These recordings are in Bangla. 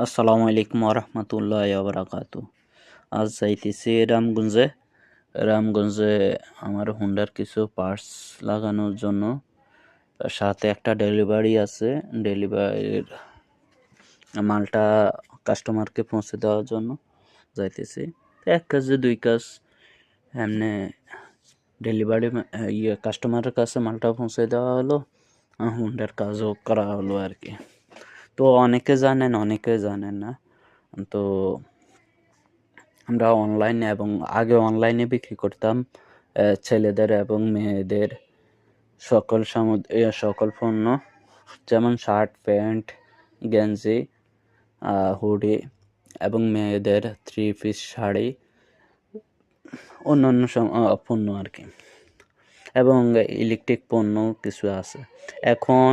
আসসালামু আলাইকুম ওরহমতুল্লাহি ওয়াবারাকাতু। আজ যাইতেছি রামগঞ্জে আমার হুন্ডার কিছু পার্টস লাগানোর জন্য। সাথে একটা ডেলিভারি আছে, ডেলিভারির মালটা কাস্টমারকে পৌঁছে দেওয়ার জন্য যাইতেছি। 1 কাজ 2 কাজ এমনি ডেলিভারি কাস্টমারের কাছে মালটা পৌঁছে দেওয়া হলো, হুন্ডার কাজও করা হলো আর কি। তো অনেকে জানেন না। তো আমরা অনলাইনে এবং আগে অনলাইনে বিক্রি করতাম ছেলেদের এবং মেয়েদের সকল পণ্য, যেমন শার্ট, প্যান্ট, গেঞ্জি, হুডি এবং মেয়েদের 3 পিস শাড়ি, অন্যান্য পণ্য আর কি, এবং ইলেকট্রিক পণ্য কিছু আছে। এখন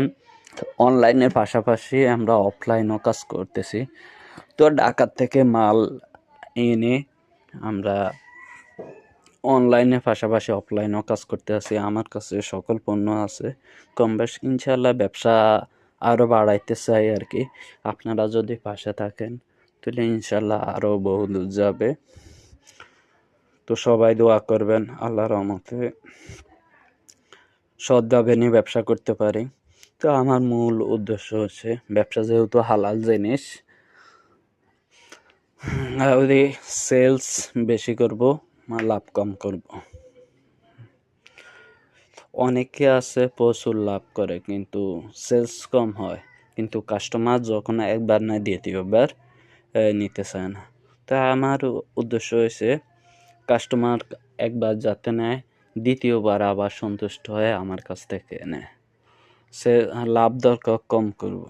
অনলাইনের পাশাপাশি আমরা অফলাইনও কাজ করতেছি। তো ঢাকা থেকে মাল এনে আমরা অনলাইনের পাশাপাশি অফলাইনও কাজ করতে আছি। আমার কাছে সকল পণ্য আছে, কম বেশ ইনশাল্লাহ ব্যবসা আরও বাড়াইতে চাই আর কি। আপনারা যদি পাশে থাকেন তাহলে ইনশাল্লাহ আরও বহু দূর যাবে। তো সবাই দোয়া করবেন, আল্লাহর রহমতে সৎভাবে নিয়ে ব্যবসা করতে পারি। তো আমার মূল উদ্দেশ্য হচ্ছে ব্যবসা যেহেতু হালাল জিনিস, সেলস বেশি করব, লাভ কম করব। অনেকে আছে প্রচুর লাভ করে কিন্তু সেলস কম হয়, কিন্তু কাস্টমার যখন একবার না দ্বিতীয়বার নিতে চায় না। তা আমার উদ্দেশ্য হয়েছে কাস্টমার একবার যাতে নেয়, দ্বিতীয়বার আবার সন্তুষ্ট হয়ে আমার কাছ থেকে নেয়। সে লাভ দরকার কম করব।